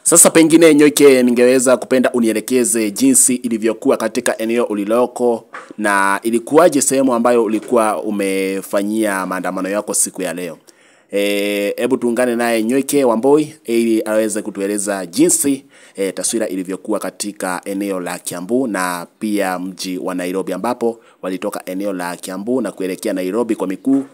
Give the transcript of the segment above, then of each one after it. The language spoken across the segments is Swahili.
Sasa pengine Nyoike, ningeweza kupenda unielekeze jinsi ilivyokuwa katika eneo uliloko na ilikuwaje sehemu ambayo ulikuwa umefanyia maandamano yako siku ya leo. Hebu tuungane naye Nyoike Wamboi ili aweze kutueleza jinsi taswira ilivyokuwa katika eneo la Kiambu na pia mji wa Nairobi, ambapo walitoka eneo la Kiambu na kuelekea Nairobi kwa miguu.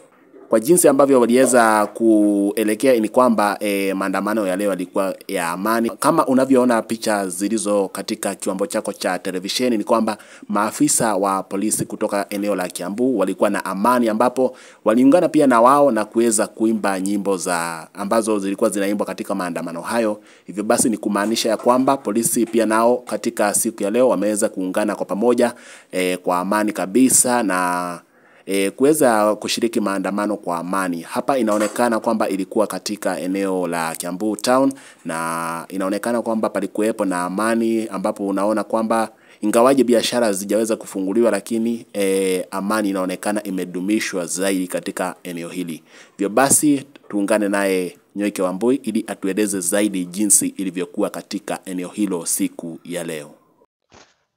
Kwa jinsi ambavyo waliweza kuelekea ni kwamba maandamano ya leo yalikuwa ya amani. Kama unavyoona picha zilizo katika kiwambo chako cha televisheni, ni kwamba maafisa wa polisi kutoka eneo la Kiambu walikuwa na amani, ambapo waliungana pia na wao na kuweza kuimba nyimbo ambazo zilikuwa zinaimbwa katika maandamano hayo. Hivyo basi ni kumaanisha ya kwamba polisi pia nao katika siku ya leo wameweza kuungana kwa pamoja kwa amani kabisa na kuweza kushiriki maandamano kwa amani. Hapa inaonekana kwamba ilikuwa katika eneo la Kiambu Town na inaonekana kwamba palikuwepo na amani, ambapo unaona kwamba ingawaje biashara hazijaweza kufunguliwa, lakini amani inaonekana imedumishwa zaidi katika eneo hili. Hivyo basi tuungane naye Nyoike Wambui ili atueleze zaidi jinsi ilivyokuwa katika eneo hilo siku ya leo.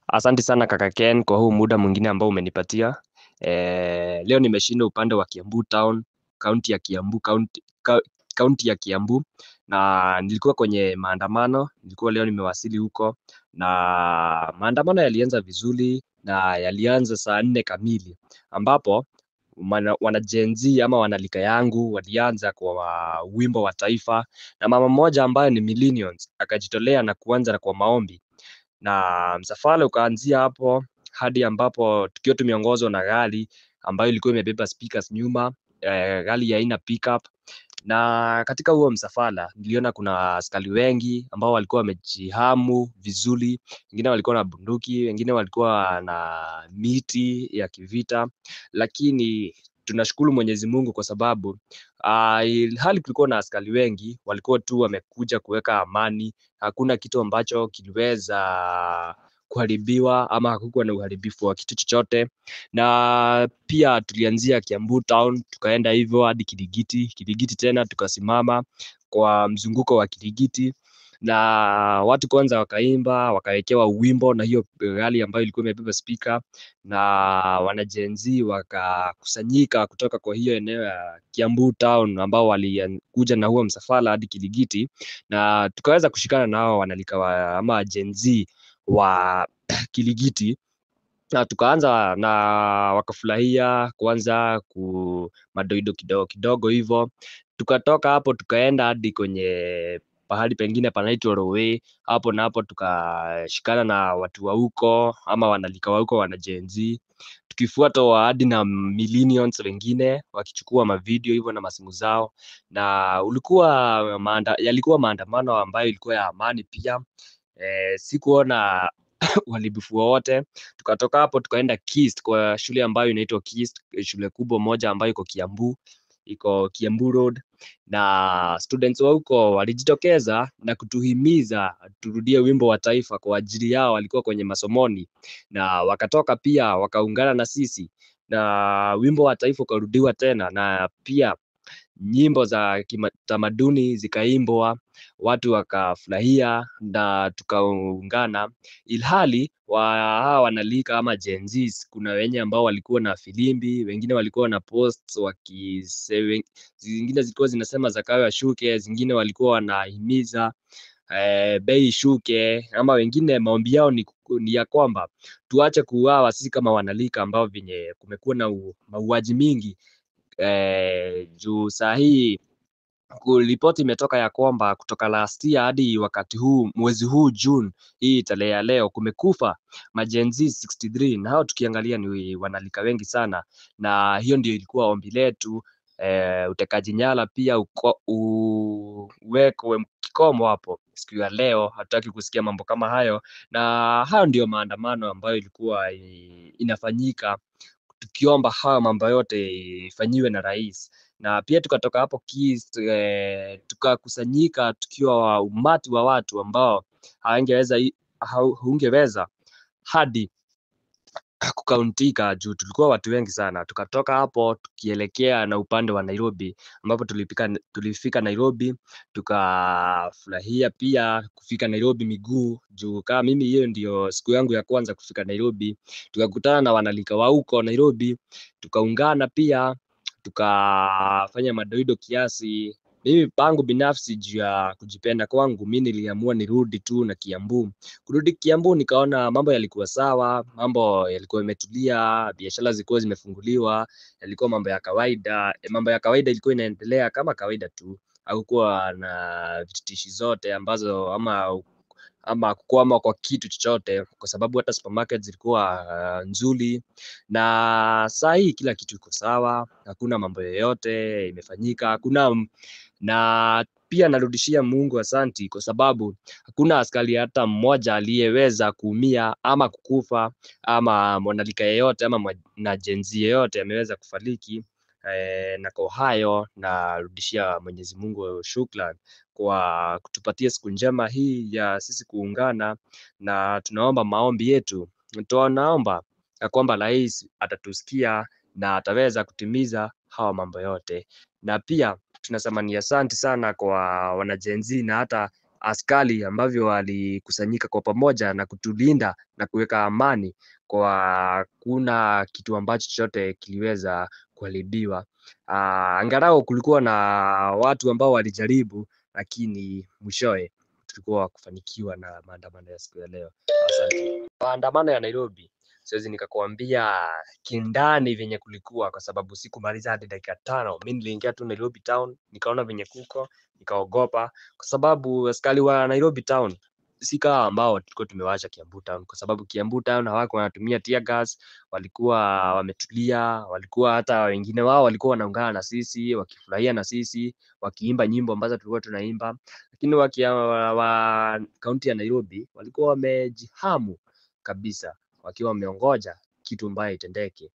Asante sana kaka Ken kwa huu muda mwingine ambao umenipatia. Leo nimeshinda upande wa Kiambu Town, kaunti ya Kiambu, na nilikuwa kwenye maandamano. Leo nimewasili huko na maandamano yalianza vizuri na yalianza saa 4 kamili, ambapo wana Gen Z ama wanalika yangu walianza kwa wimbo wa taifa, na mama mmoja ambaye ni Millennials akajitolea na kuanza kwa maombi, na msafara ukaanzia hapo hadi ambapo tukiwa tumeongozwa na gari ambayo ilikuwa imebeba speakers nyuma, gari ya aina pickup. Na katika huo msafara niliona kuna askari wengi ambao walikuwa wamejihamu vizuri, wengine walikuwa na bunduki, wengine walikuwa na miti ya kivita, lakini tunashukuru Mwenyezi Mungu kwa sababu hali kulikuwa na askari wengi, walikuwa tu wamekuja kuweka amani. Hakuna kitu ambacho kiliweza kuharibiwa ama hakukuwa na uharibifu wa kitu chochote. Na pia tulianzia Kiambu Town tukaenda hivyo hadi Kiligiti tena tukasimama kwa mzunguko wa Kiligiti, na watu kwanza wakaimba, wakawekewa wimbo na hiyo gari ambayo ilikuwa imebeba speaker, na wana Gen Z wakakusanyika kutoka kwa hiyo eneo ya Kiambu Town ambao walikuja na huo msafara hadi Kiligiti, na tukaweza kushikana nao wanalika ama Gen Z wa Kiligiti, na tukaanza na wakafurahia kwanza madoido kidogo hivyo. Tukatoka hapo tukaenda hadi kwenye pahali pengine panaitwa Rowe. Hapo na hapo tukashikana na watu wa huko ama wanalika wa huko, wana Gen Z, tukifuatwa hadi na Millennials wengine wakichukua mavideo hivyo na masimu zao, na yalikuwa maandamano ambayo ilikuwa ya amani pia. Sikuona uharibifu wowote. Tukatoka hapo tukaenda Kist, kwa shule ambayo inaitwa Kist, shule kubwa moja ambayo iko Kiambu Road, na students wa huko walijitokeza na kutuhimiza turudie wimbo wa taifa kwa ajili yao, walikuwa kwenye masomoni, na wakatoka pia wakaungana na sisi na wimbo wa taifa ukarudiwa tena, na pia nyimbo za kitamaduni zikaimbwa, watu wakafurahia na tukaungana. Ilhali hawa wanalika ama Gen Z, kuna wenye ambao walikuwa na filimbi, wengine walikuwa na posts zingine zilikuwa zinasema Zakayo ashuke, zingine walikuwa wanahimiza bei shuke, ama wengine maombi yao ni ya kwamba tuache kuuawa sisi kama wanalika ambao venye kumekuwa na mauaji mingi. Juu saa hii ripoti imetoka ya kwamba kutoka last year hadi wakati huu mwezi huu June hii tarehe ya leo kumekufa Gen Z 63, na hao tukiangalia ni wanalika wengi sana, na hiyo ndio ilikuwa ombi letu. Utekaji nyara pia uwekwe kikomo hapo siku ya leo. Hatutaki kusikia mambo kama hayo, na hayo ndio maandamano ambayo ilikuwa inafanyika, tukiomba haya mambo yote ifanyiwe na rais. Na pia tukatoka hapo Kist, tukakusanyika tukiwa umati wa watu ambao haungeweza hadi kukauntika juu tulikuwa watu wengi sana. Tukatoka hapo tukielekea na upande wa Nairobi, ambapo tulifika Nairobi, tukafurahia pia kufika Nairobi miguu juu kama mimi hiyo ndio siku yangu ya kwanza kufika Nairobi. Tukakutana na wanalika wa huko Nairobi, tukaungana pia, tukafanya madoido kiasi. Mimi pangu binafsi juu ya kujipenda kwangu, mimi niliamua nirudi tu na Kiambu. Kurudi Kiambu nikaona mambo yalikuwa sawa, mambo yalikuwa yametulia, biashara zilikuwa zimefunguliwa, yalikuwa mambo ya kawaida. Mambo ya kawaida ilikuwa inaendelea kama kawaida tu. Hakukuwa na vititishi zote ambazo ama kukwama kwa kitu chochote, kwa sababu hata supermarket zilikuwa nzuri, na saa hii kila kitu iko sawa, hakuna mambo yoyote imefanyika, hakuna. Na pia narudishia Mungu asanti kwa sababu hakuna askari hata mmoja aliyeweza kuumia ama kukufa, ama mwanalika yeyote ama mwanagenzi yeyote ameweza kufariki. Na kwa hayo narudishia Mwenyezi Mungu shukrani kwa kutupatia siku njema hii ya sisi kuungana, na tunaomba maombi yetu, tunaomba ya kwamba rais atatusikia na ataweza kutimiza hawa mambo yote. Na pia tunasema ni asante sana kwa wanagenzi na hata askari ambavyo walikusanyika kwa pamoja na kutulinda na kuweka amani, kwa kuna kitu ambacho chochote kiliweza kuharibiwa. Angalau kulikuwa na watu ambao walijaribu, lakini mwishowe tulikuwa kufanikiwa na maandamano ya siku ya leo. Asante. Maandamano ya Nairobi siwezi nikakwambia kindani venye kulikuwa, kwa sababu sikumaliza hadi dakika 5. Mimi niliingia tu Nairobi town, nikaona venye kuko, nikaogopa, kwa sababu askari wa Nairobi town si kama ambao tulikuwa tumewaacha Kiambu town, kwa sababu Kiambu town hawako wanatumia tear gas, walikuwa wametulia, walikuwa hata wengine wao walikuwa wanaungana na sisi, wakifurahia na sisi, wakiimba nyimbo ambazo tulikuwa tunaimba. Lakini wa kaunti ya Nairobi walikuwa wamejihamu kabisa, wakiwa wameongoja kitu mbaya itendeke.